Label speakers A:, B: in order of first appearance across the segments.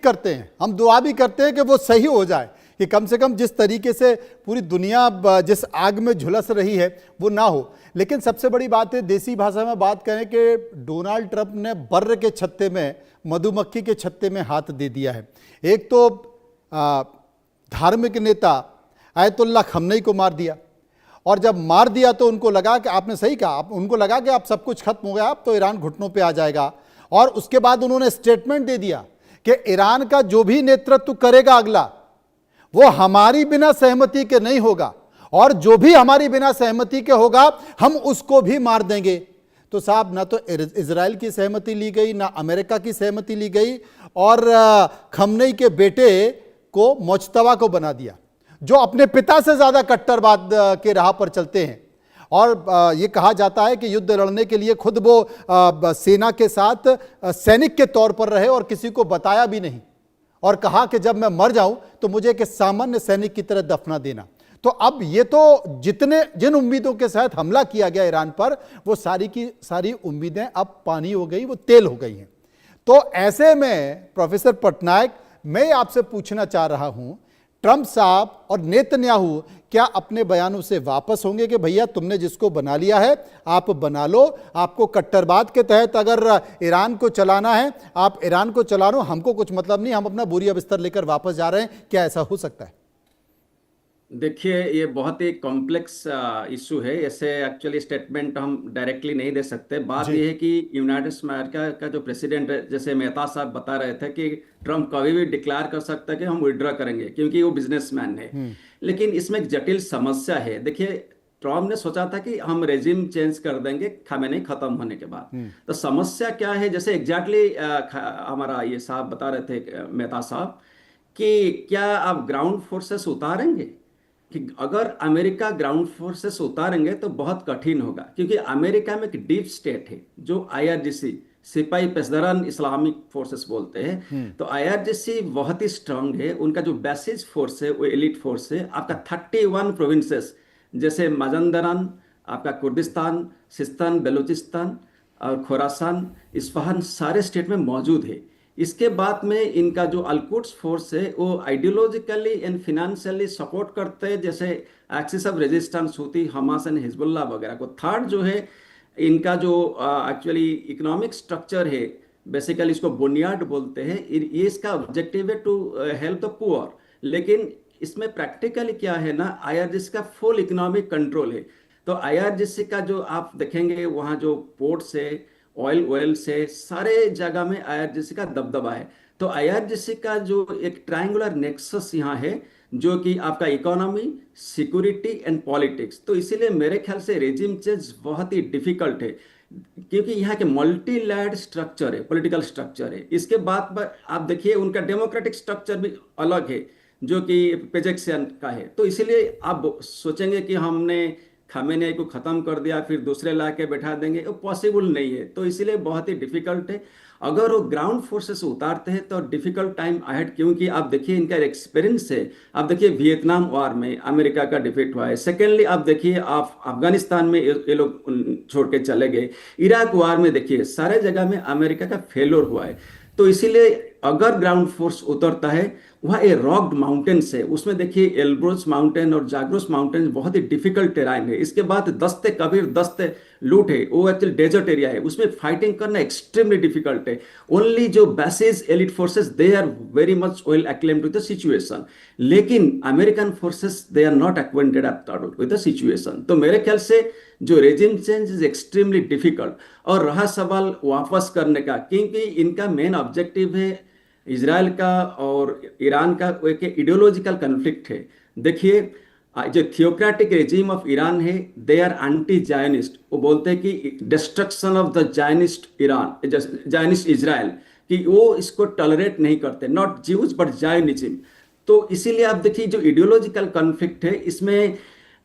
A: करते हैं, हम दुआ भी करते हैं कि वो सही हो जाए, कि कम से कम जिस तरीके से पूरी दुनिया जिस आग में झुलस रही है वो ना हो। लेकिन सबसे बड़ी बात है, देसी भाषा में बात करें कि डोनाल्ड ट्रंप ने बर्र के छत्ते में, मधुमक्खी के छत्ते में हाथ दे दिया है। एक तो धार्मिक नेता आयतुल्लाह खमनेई को मार दिया, और जब मार दिया तो उनको लगा कि आपने सही कहा, उनको लगा कि अब सब कुछ खत्म हो गया, अब तो ईरान घुटनों पे आ जाएगा। और उसके बाद उन्होंने स्टेटमेंट दे दिया कि ईरान का जो भी नेतृत्व करेगा अगला, वो हमारी बिना सहमति के नहीं होगा, और जो भी हमारी बिना सहमति के होगा हम उसको भी मार देंगे। तो साहब, ना तो इजराइल की सहमति ली गई, ना अमेरिका की सहमति ली गई, और खमनेई के बेटे को मुज्तबा को बना दिया, जो अपने पिता से ज्यादा कट्टरवाद के राह पर चलते हैं। और ये कहा जाता है कि युद्ध लड़ने के लिए खुद वो सेना के साथ सैनिक के तौर पर रहे और किसी को बताया भी नहीं, और कहा कि जब मैं मर जाऊं तो मुझे एक सामान्य सैनिक की तरह दफना देना। तो अब ये तो जिन उम्मीदों के साथ हमला किया गया ईरान पर, वो सारी की सारी उम्मीदें अब पानी हो गई, वो तेल हो गई हैं। तो ऐसे में प्रोफेसर पटनायक, मैं आपसे पूछना चाह रहा हूं, ट्रंप साहब और नेतन्याहू क्या अपने बयानों से वापस होंगे कि भैया तुमने जिसको बना लिया है आप बना लो, आपको कट्टरवाद के तहत अगर ईरान को चलाना है आप ईरान को चला लो, हमको कुछ मतलब नहीं, हम अपना बोरिया बिस्तर लेकर वापस जा रहे हैं? क्या ऐसा हो सकता है?
B: देखिए, ये बहुत ही कॉम्प्लेक्स इशू है। ऐसे एक्चुअली स्टेटमेंट हम डायरेक्टली नहीं दे सकते। बात
A: जी।
B: ये है कि यूनाइटेड अमेरिका का जो प्रेसिडेंट है, जैसे मेहता साहब बता रहे थे कि ट्रम्प कभी भी डिक्लेयर कर सकता है कि हम विड्रॉ करेंगे, क्योंकि वो बिजनेसमैन है। लेकिन इसमें एक जटिल समस्या है। देखिए, ट्रम्प ने सोचा था कि हम रेजिम चेंज कर देंगे खामेनेई खत्म होने के बाद। तो समस्या क्या है, जैसे एग्जैक्टली हमारा ये साहब बता रहे थे, मेहता साहब, कि क्या आप ग्राउंड फोर्सेस उतारेंगे? कि अगर अमेरिका ग्राउंड फोर्सेस उतारेंगे तो बहुत कठिन होगा, क्योंकि अमेरिका में एक डीप स्टेट है जो आईआरजीसी, सिपाही पेशदरान इस्लामिक फोर्सेस बोलते हैं। तो आईआरजीसी बहुत ही स्ट्रांग है। उनका जो बेसिस फोर्स है वो एलिट फोर्स है। आपका 31 प्रोविंसेस जैसे मजंदरान, आपका कुर्दिस्तान, सिस्तान, बलूचिस्तान और खोरासान, इस्फहान सारे स्टेट में मौजूद है। इसके बाद में इनका जो अलकुड्स फोर्स है वो आइडियोलॉजिकली एंड फिनेंशियली सपोर्ट करते हैं, जैसे एक्सिस ऑफ रेजिस्टेंस होती हमास एंड हिजबुल्लाह वगैरह को। थर्ड जो है इनका जो एक्चुअली इकोनॉमिक स्ट्रक्चर है, बेसिकली इसको बुनियाद बोलते हैं, ये इसका ऑब्जेक्टिव है टू हेल्प द पुअर। लेकिन इसमें प्रैक्टिकली क्या है ना, आईआरजीसी का फुल इकोनॉमिक कंट्रोल है। तो आईआरजीसी का जो आप देखेंगे वहाँ जो पोर्ट्स है, ऑयल से सारे जगह में आईआरजीसी का दबदबा है। तो आईआरजीसी का जो एक ट्रायंगुलर नेक्सस यहाँ है, जो कि आपका इकोनॉमी, सिक्योरिटी एंड पॉलिटिक्स। तो इसीलिए मेरे ख्याल से रेजिम चेंज बहुत ही डिफिकल्ट है, क्योंकि यहाँ के मल्टी लैड स्ट्रक्चर है, पॉलिटिकल स्ट्रक्चर है। इसके बाद आप देखिए उनका डेमोक्रेटिक स्ट्रक्चर भी अलग है, जो कि पेजेक्सियन का है। तो इसीलिए आप सोचेंगे कि हमने खामेनेई को खत्म कर दिया फिर दूसरे ला के बैठा देंगे, वो पॉसिबल नहीं है। तो इसीलिए बहुत ही डिफिकल्ट है। अगर वो ग्राउंड फोर्सेस उतारते हैं तो डिफिकल्ट टाइम अहेड, क्योंकि आप देखिए इनका एक्सपीरियंस है। आप देखिए वियतनाम वॉर में अमेरिका का डिफीट हुआ है। सेकेंडली आप देखिए आप अफगानिस्तान में ये लोग छोड़ के चले गए। इराक वॉर में देखिए सारे जगह में अमेरिका का फेलोर हुआ है। तो इसीलिए अगर ग्राउंड फोर्स उतरता है, वहाँ ये रॉक्ड माउंटेन्स है, उसमें देखिए एल्ब्रोस माउंटेन और जाग्रोस माउंटेन बहुत ही डिफिकल्ट टेराइन है। इसके बाद दस्ते कबीर, दस्ते लूट है, वो एक्चुअली डेजर्ट एरिया है, उसमें फाइटिंग करना एक्सट्रीमली डिफिकल्ट है। ओनली जो basis elite forces they are very much well acclaimed with the situation, लेकिन American forces they are not acquainted with the situation. तो मेरे ख्याल से जो regime change is extremely difficult. और रहा सवाल वापस करने का, क्योंकि इनका मेन ऑब्जेक्टिव है इजराइल का और ईरान का एक इडियोलॉजिकल कन्फ्लिक्ट है। देखिए जो थियोक्रेटिक रेजिम ऑफ ईरान है, दे आर एंटी जायनिस्ट। वो बोलते हैं कि destruction of the Zionist Iran, Zionist Israel, कि वो इसको टॉलरेट नहीं करते, नॉट ज्यूज बट जायनिज्म। तो इसीलिए आप देखिए जो इडियोलॉजिकल कन्फ्लिक्ट है, इसमें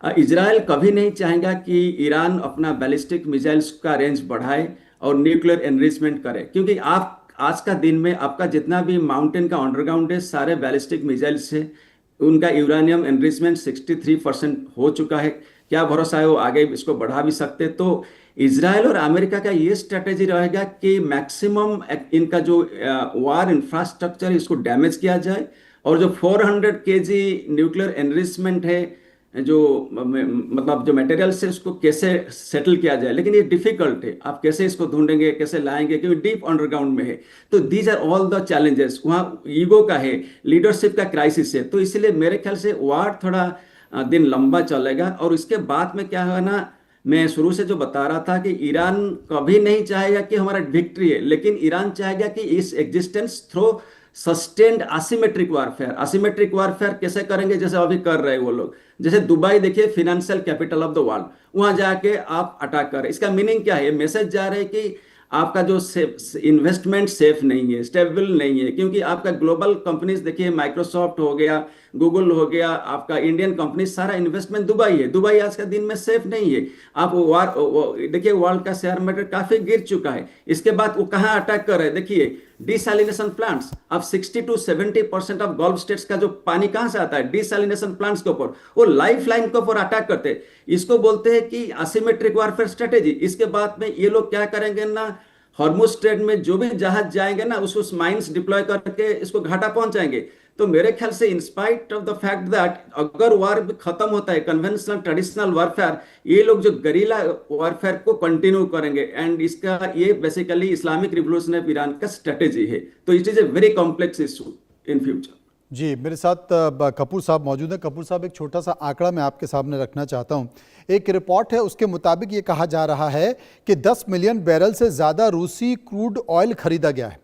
B: इजराइल कभी नहीं चाहेगा कि ईरान अपना बैलिस्टिक मिसाइल्स का रेंज बढ़ाए और न्यूक्लियर एनरिचमेंट करे, क्योंकि आप आज का दिन में आपका जितना भी माउंटेन का अंडरग्राउंड है सारे बैलिस्टिक मिसाइल्स है। उनका यूरेनियम एनरिचमेंट 63% हो चुका है। क्या भरोसा है वो आगे इसको बढ़ा भी सकते। तो इजराइल और अमेरिका का ये स्ट्रेटेजी रहेगा कि मैक्सिमम इनका जो वार इंफ्रास्ट्रक्चर है इसको डैमेज किया जाए, और जो 400 केजी न्यूक्लियर एनरिचमेंट है, जो मतलब जो मटेरियल्स है उसको कैसे सेटल किया जाए। लेकिन ये डिफिकल्ट है, आप कैसे इसको ढूंढेंगे, कैसे लाएंगे, क्योंकि डीप अंडरग्राउंड में है। तो these are all the challenges. वहाँ ईगो का है, लीडरशिप का क्राइसिस है। तो इसलिए मेरे ख्याल से वार थोड़ा दिन लंबा चलेगा। और इसके बाद में क्या है ना, मैं शुरू से जो बता रहा था कि ईरान कभी नहीं चाहेगा कि हमारा विक्ट्री है, लेकिन ईरान चाहेगा कि इस existence through sustained asymmetric warfare. Asymmetric warfare कैसे करेंगे, जैसे अभी कर रहे हैं वो लोग। जैसे दुबई देखिए, financial capital of the world, वहां जाके आप अटैक कर रहे। इसका मीनिंग क्या है, मैसेज जा रहे हैं कि आपका जो इन्वेस्टमेंट सेफ नहीं है, स्टेबल नहीं है। क्योंकि आपका ग्लोबल कंपनीज देखिए, माइक्रोसॉफ्ट हो गया, गूगल हो गया, आपका इंडियन कंपनी, सारा इन्वेस्टमेंट दुबई है। दुबई आज का दिन में सेफ नहीं है। आप देखिए, वर्ल्ड का शेयर मार्केट काफी गिर चुका है। इसके बाद वो कहाँ अटैक कर रहे हैं, देखिए डिसैलिनेशन प्लांट्स। अब 60 to 70% ऑफ गल्फ स्टेट्स का जो पानी कहां से आता है, डिसैलिनेशन प्लांट्स के ऊपर। वो लाइफ लाइन के ऊपर अटैक करते हैं। इसको बोलते हैं कि असिमेट्रिक वारफेयर स्ट्रेटेजी। इसके बाद में ये लोग क्या करेंगे ना, हॉर्मुज स्ट्रेट में जो भी जहाज जाएंगे ना, उसको माइंस डिप्लॉय करके इसको घाटा पहुंचाएंगे। तो मेरे ख्याल से in spite of the fact that अगर वार खत्म होता है, कन्वेंशनल ट्रेडिशनल वारफेयर, ये लोग जो गरीला वारफेयर को कंटिन्यू करेंगे। एंड इसका ये basically Islamic revolution of Iran का स्ट्रेटेजी है। तो it is a very complex issue in future.
A: जी, मेरे साथ कपूर साहब मौजूद हैं। कपूर साहब, एक छोटा सा आंकड़ा मैं आपके सामने रखना चाहता हूं। एक रिपोर्ट है, उसके मुताबिक ये कहा जा रहा है कि 10 मिलियन बैरल से ज़्यादा रूसी क्रूड ऑयल खरीदा गया है।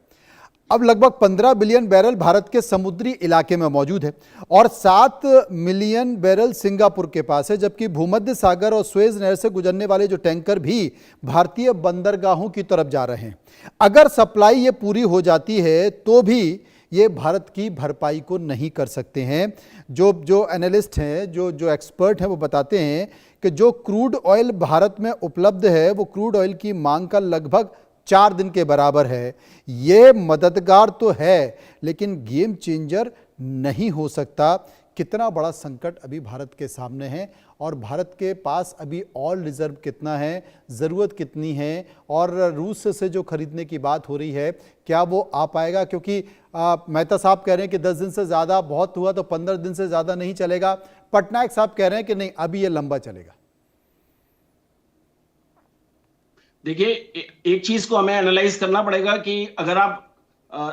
A: अब लगभग 15 बिलियन बैरल भारत के समुद्री इलाके में मौजूद है और 7 मिलियन बैरल सिंगापुर के पास है, जबकि भूमध्य सागर और स्वेज नहर से गुजरने वाले जो टैंकर भी भारतीय बंदरगाहों की तरफ जा रहे हैं। अगर सप्लाई ये पूरी हो जाती है तो भी ये भारत की भरपाई को नहीं कर सकते हैं। जो एनालिस्ट हैं, जो एक्सपर्ट हैं, वो बताते हैं कि जो क्रूड ऑयल भारत में उपलब्ध है वो क्रूड ऑयल की मांग का लगभग 4 दिन के बराबर है। ये मददगार तो है, लेकिन गेम चेंजर नहीं हो सकता। कितना बड़ा संकट अभी भारत के सामने है और भारत के पास अभी ऑयल रिजर्व कितना है, ज़रूरत कितनी है, और रूस से जो खरीदने की बात हो रही है क्या वो आ पाएगा? क्योंकि मेहता साहब कह रहे हैं कि 10 दिन से ज़्यादा बहुत हुआ तो 15 दिन से ज़्यादा नहीं चलेगा। पटनायक साहब कह रहे हैं कि नहीं, अभी ये लंबा चलेगा।
C: देखिए, एक चीज को हमें एनालाइज करना पड़ेगा कि अगर आप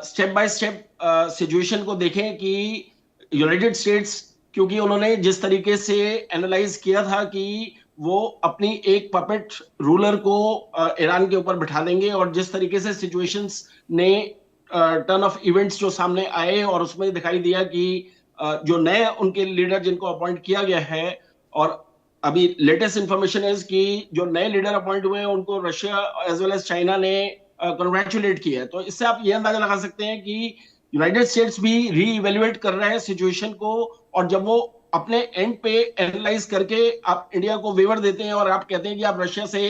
C: स्टेप बाय स्टेप सिचुएशन को देखें कि यूनाइटेड स्टेट्स, क्योंकि उन्होंने जिस तरीके से एनालाइज किया था कि वो अपनी एक पपेट रूलर को ईरान के ऊपर बिठा देंगे, और जिस तरीके से सिचुएशंस ने टर्न ऑफ इवेंट्स जो सामने आए और उसमें दिखाई दिया कि जो नए उनके लीडर जिनको अपॉइंट किया गया है, और अभी लेटेस्ट इंफॉर्मेशन है कि जो नए लीडर अपॉइंट हुए हैं उनको Russia as well as China ने कंग्रेचुलेट किया है। तो इससे आप ये अंदाजा लगा सकते हैं कि यूनाइटेड स्टेट्स भी रीइवेल्युएट कर रहे हैं सिचुएशन को, और जब वो अपने एंड पे एनालाइज करके आप इंडिया को वेवर देते हैं और आप कहते हैं कि आप रशिया से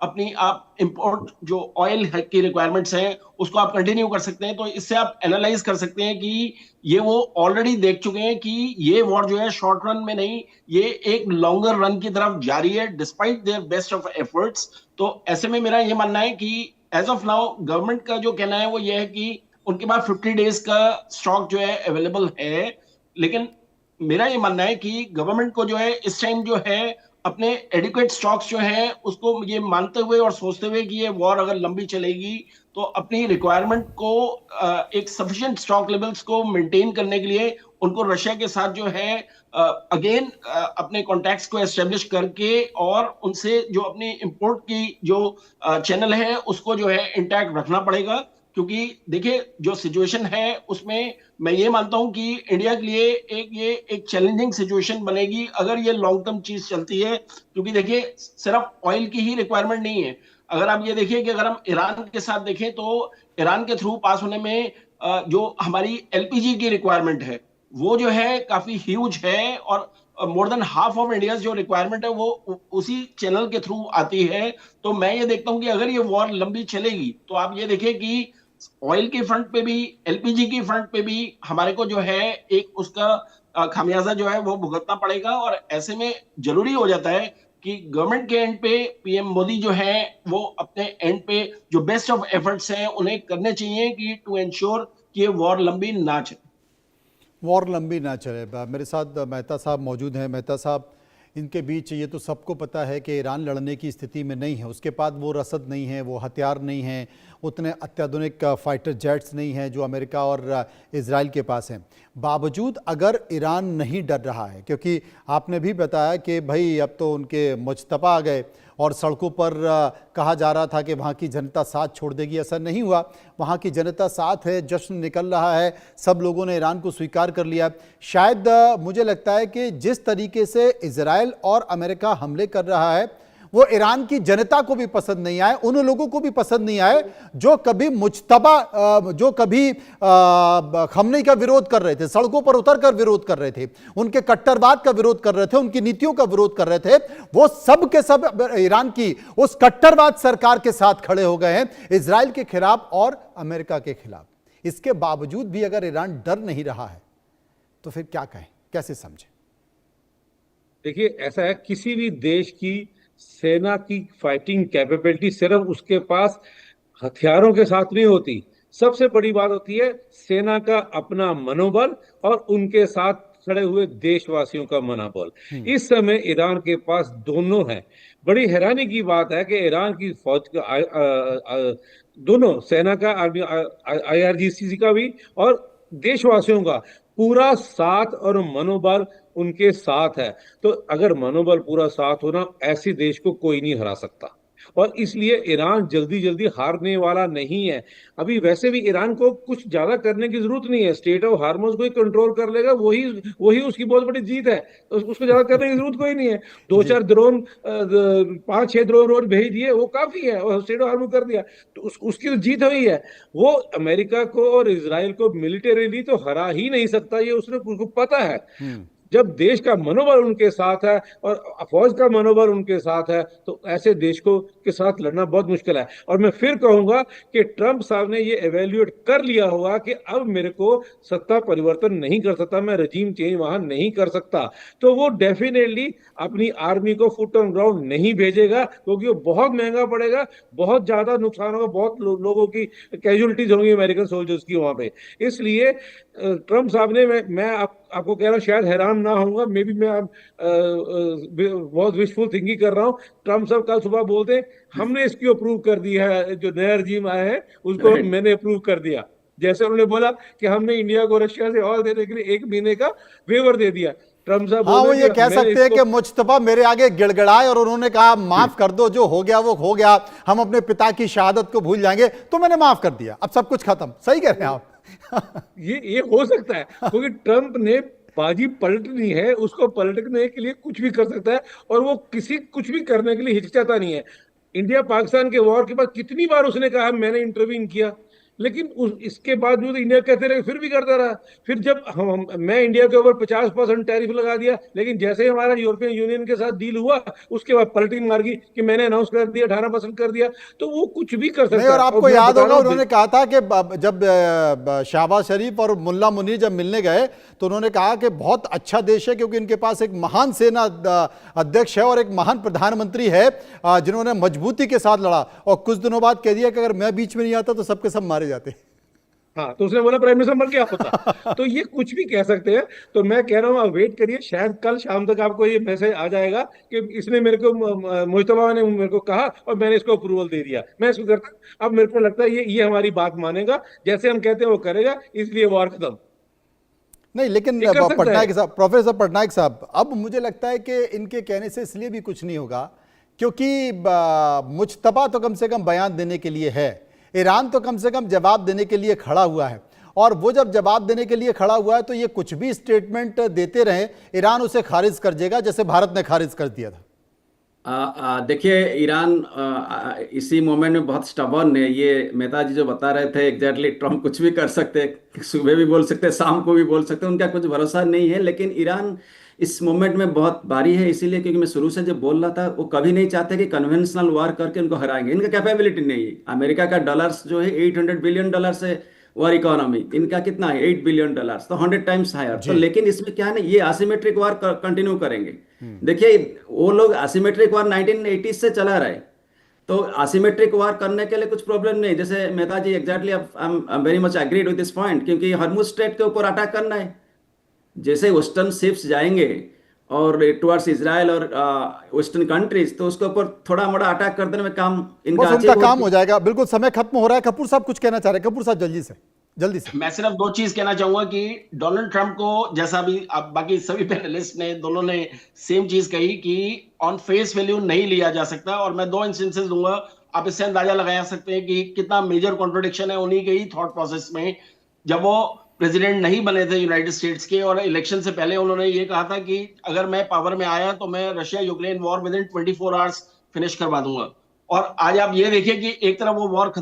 C: अपनी आप इंपोर्ट जो ऑयल की रिक्वायरमेंट्स हैं उसको आप कंटिन्यू कर सकते हैं, तो इससे आप एनालाइज कर सकते हैं कि ये वो ऑलरेडी देख चुके हैं कि ये वॉर जो है शॉर्ट रन में नहीं, ये एक लॉन्गर रन की तरफ जारी है despite their best of efforts. तो ऐसे में मेरा ये मानना है कि एज ऑफ नाउ गवर्नमेंट का जो कहना है वो ये है कि उनके पास 50 डेज का स्टॉक जो है अवेलेबल है, लेकिन मेरा ये मानना है कि गवर्नमेंट को जो है इस टाइम जो है अपने एडिक्वेट स्टॉक्स जो हैं उसको ये मानते हुए और सोचते हुए कि ये वॉर अगर लंबी चलेगी तो अपनी रिक्वायरमेंट को एक सफिशिएंट स्टॉक लेवल्स को मेंटेन करने के लिए उनको रशिया के साथ जो है अगेन अपने कॉन्टैक्ट्स को एस्टेब्लिश करके और उनसे जो अपनी इंपोर्ट की जो चैनल है उसको जो है इंटैक्ट रखना पड़ेगा। क्योंकि देखिए जो सिचुएशन है उसमें मैं ये मानता हूं कि इंडिया के लिए एक चैलेंजिंग सिचुएशन बनेगी अगर ये लॉन्ग टर्म चीज चलती है। क्योंकि देखिए सिर्फ ऑयल की ही रिक्वायरमेंट नहीं है, अगर आप ये देखिए कि अगर हम ईरान के साथ देखें तो ईरान के थ्रू पास होने में जो हमारी एलपीजी की रिक्वायरमेंट है वो जो है काफी ह्यूज है, और more than half of India जो रिक्वायरमेंट है वो उसी चैनल के थ्रू आती है। तो मैं ये देखता हूं कि अगर ये वॉर लंबी चलेगी तो आप ये देखिए कि ऑयल के फ्रंट पे भी एलपीजी के फ्रंट पे भी हमारे को जो है एक उसका खामियाजा जो है वो भुगतना पड़ेगा। और ऐसे में जरूरी हो जाता है कि गवर्नमेंट के एंड पे पीएम मोदी जो है वो अपने एंड पे जो बेस्ट ऑफ एफर्ट्स हैं उन्हें करने चाहिए कि टू एंश्योर कि ये वॉर लंबी ना चले।
A: वॉर लंबी ना चले। मेरे साथ मेहता साहब मौजूद हैं। मेहता साहब, इनके बीच ये तो सबको पता है कि ईरान लड़ने की स्थिति में नहीं है, उसके पास वो रसद नहीं है, वो हथियार नहीं हैं, उतने अत्याधुनिक फाइटर जेट्स नहीं हैं जो अमेरिका और इजराइल के पास हैं। बावजूद अगर ईरान नहीं डर रहा है, क्योंकि आपने भी बताया कि भाई अब तो उनके मुजतबा आ गए और सड़कों पर कहा जा रहा था कि वहाँ की जनता साथ छोड़ देगी, ऐसा नहीं हुआ। वहाँ की जनता साथ है, जश्न निकल रहा है, सब लोगों ने ईरान को स्वीकार कर लिया। शायद मुझे लगता है कि जिस तरीके से इजराइल और अमेरिका हमले कर रहा है वो ईरान की जनता को भी पसंद नहीं आए, उन लोगों को भी पसंद नहीं आए जो कभी जो कभी खमनी का विरोध कर रहे थे, सड़कों पर उतरकर विरोध कर रहे थे, उनके कट्टरवाद का विरोध कर रहे थे, उनकी नीतियों का विरोध कर रहे थे। वो सब के सब ईरान की उस कट्टरवाद सरकार के साथ खड़े हो गए हैं, इजराइल के खिलाफ और अमेरिका के खिलाफ। इसके बावजूद भी अगर ईरान डर नहीं रहा है तो फिर क्या कहें, कैसे समझें?
D: देखिए, ऐसा है, किसी भी देश की सेना की फाइटिंग कैपेबिलिटी सिर्फ उसके पास हथियारों के साथ नहीं होती। सबसे बड़ी बात होती है सेना का अपना मनोबल और उनके साथ खड़े हुए देशवासियों का मनोबल। इस समय ईरान के पास दोनों है। बड़ी हैरानी की बात है कि ईरान की फौज का दोनों सेना का, आईआरजीसी का भी और देशवासियों का पूरा साथ और मनोबल उनके साथ है। तो अगर मनोबल पूरा साथ होना, ऐसे देश को कोई नहीं हरा सकता। और इसलिए ईरान जल्दी जल्दी हारने वाला नहीं है। अभी वैसे भी ईरान को कुछ ज्यादा करने की जरूरत नहीं है। स्टेट ऑफ हार्मोज को ही कंट्रोल कर लेगा, वही वही उसकी बहुत बड़ी जीत है। तो उसको ज्यादा करने की जरूरत कोई नहीं है। 2-4 ड्रोन, 5-6 ड्रोन रोज भेज दिए, वो काफी है, और स्टेट ऑफ हार्मोज कर दिया, तो उसकी तो जीत हुई है। वो अमेरिका को और इजराइल को मिलिटरीली तो हरा ही नहीं सकता, ये उसको पता है। जब देश का मनोबल उनके साथ है और फौज का मनोबल उनके साथ है, तो ऐसे देश को के साथ लड़ना बहुत मुश्किल है। और मैं फिर कहूंगा कि ट्रंप साहब ने ये एवेल्युएट कर लिया होगा कि अब मेरे को सत्ता परिवर्तन नहीं कर सकता, मैं रजीम चेंज वहां नहीं कर सकता, तो वो डेफिनेटली अपनी आर्मी को फुट ऑन ग्राउंड नहीं भेजेगा, क्योंकि वो बहुत महंगा पड़ेगा, बहुत ज्यादा नुकसान होगा, बहुत लोगों की कैजुअलिटीज होंगी अमेरिकन सोल्जर्स की वहां पे। इसलिए ट्रंप साहब ने, मैं आपको कह रहा हूँ, शायद हैरान ना होऊंगा, मे बी मैं बहुत विशफुल थिंकिंग कर रहा हूँ। ट्रंप साहब कल सुबह बोलते हमने इसकी अप्रूव कर दिया है, जो नया रजीम आया है उसको मैंने अप्रूव कर दिया। जैसे उन्होंने बोला कि हमने इंडिया को रशिया से ऑयल देने के लिए 1 महीने का वेवर दे दिया। ट्रंप साहब
A: वो ये कह सकते हैं कि मुजतबा मेरे आगे गिड़गिड़ाए और उन्होंने कहा माफ कर दो, जो हो गया वो हो गया, हम अपने पिता की शहादत को भूल जाएंगे, तो मैंने माफ कर दिया, अब सब कुछ खत्म। सही कह रहे हैं आप।
D: ये हो सकता है, क्योंकि ट्रंप ने बाजी पलटनी है, उसको पलटने के लिए कुछ भी कर सकता है, और वो कुछ भी करने के लिए हिचकिचाता नहीं है। इंडिया पाकिस्तान के वॉर के बाद कितनी बार उसने कहा मैंने इंटरवीन किया, लेकिन इसके बाद भी तो इंडिया कहते रहे, फिर भी करता रहा। फिर जब मैं इंडिया के ऊपर 50% टैरिफ लगा दिया, लेकिन जैसे ही हमारा यूरोपियन यूनियन के साथ डील हुआ, उसके बाद पलटिंग मार गई कि मैंने अनाउंस कर दिया 18% कर दिया, तो वो कुछ भी कर सकता है।
A: और आपको याद होगा उन्होंने कहा था कि जब शहबाज शरीफ और मुल्ला मुनीर जब मिलने गए तो उन्होंने कहा कि बहुत अच्छा देश है, क्योंकि इनके पास एक महान सेना अध्यक्ष है और एक महान प्रधानमंत्री है जिन्होंने मजबूती के साथ लड़ा, और कुछ दिनों बाद कह दिया कि अगर मैं बीच में नहीं आता तो सबके सब मारे जाते।
D: हाँ, तो उसने बोला प्राइम मिनिस्टर मर गया होता। तो ये कुछ भी कह सकते हैं। तो मैं कह रहा हूँ आप वेट करिए, शायद कल शाम तक आपको ये मैसेज आ जाएगा कि इसने मेरे को, मुजतबा ने मेरे को कहा और मैंने इसको अप्रूवल दे दिया, मैं इसको करता। अब मेरे को लगता है ये हमारी बात मानेगा, जैसे हम कहते हैं वो करेगा, इसलिए वॉर खत्म
A: नहीं। लेकिन पटनायक साहब, प्रोफेसर पटनायक साहब, अब मुझे लगता है कि इनके कहने से इसलिए भी कुछ नहीं होगा क्योंकि मुजतबा तो कम से कम बयान देने के लिए है, ईरान तो कम से कम जवाब देने के लिए खड़ा हुआ है, और वो जब जवाब देने के लिए खड़ा हुआ है तो ये कुछ भी स्टेटमेंट देते रहे, ईरान उसे खारिज कर देगा, जैसे भारत ने खारिज कर दिया था।
B: देखिए, ईरान इसी मोमेंट में बहुत स्टबर्न है। ये मेहता जी जो बता रहे थे एग्जैक्टली, ट्रम्प कुछ भी कर सकते हैं, सुबह भी बोल सकते हैं, शाम को भी बोल सकते हैं, उनका कुछ भरोसा नहीं है। लेकिन ईरान इस मोमेंट में बहुत भारी है, इसीलिए क्योंकि मैं शुरू से जब बोल रहा था, वो कभी नहीं चाहते कि कन्वेंशनल वार करके उनको हराएंगे, इनका कैपेबिलिटी नहीं है। अमेरिका का डॉलर्स जो है $800 बिलियन है वॉर इकोनॉमी, इनका कितना है $8 बिलियन, तो 100 टाइम्स हायर। तो लेकिन इसमें क्या है ना, ये असिमेट्रिक वार कंटिन्यू करेंगे। देखिए वो लोग असिमेट्रिक वार 1980 से चला रहे, तो असिमेट्रिक वार करने के लिए कुछ प्रॉब्लम नहीं। जैसे Mehta ji exactly I am very much agreed with this point, क्योंकि हरमुज स्ट्रेट के ऊपर अटैक करना है। जैसे वेस्टर्न शिप्स जाएंगे और टुवर्ड्स इजराइल और वेस्टर्न कंट्रीज, तो उसके ऊपर थोड़ा मोड़ा अटैक कर देने में काम इनका
A: बस उनका
B: achieve
A: काम हो जाएगा। बिल्कुल, समय खत्म हो रहा है। कपूर साहब कुछ कहना चाह रहे हैं? कपूर साहब जल्दी से।
C: मैं सिर्फ 2 चीज कहना चाहूंगा कि डोनाल्ड ट्रंप को, जैसा भी अब बाकी सभी पैनलिस्ट ने, दोनों ने सेम चीज कही कि ऑन फेस वैल्यू नहीं लिया जा सकता। और मैं 2 इंस्टेंसेस दूंगा, आप इससे अंदाजा लगा सकते हैं कि कितना मेजर कॉन्ट्रोडिक्शन है उन्हीं के ही थॉट प्रोसेस में। जब वो प्रेसिडेंट नहीं बने थे यूनाइटेड स्टेट्स के, और इलेक्शन से पहले उन्होंने ये कहा था कि अगर मैं पावर में आया तो मैं Russia Ukraine war with in 24 hours finish करवा दूंगा। और आज आप ये देखिए कि एक तरफ वो वॉर खत्म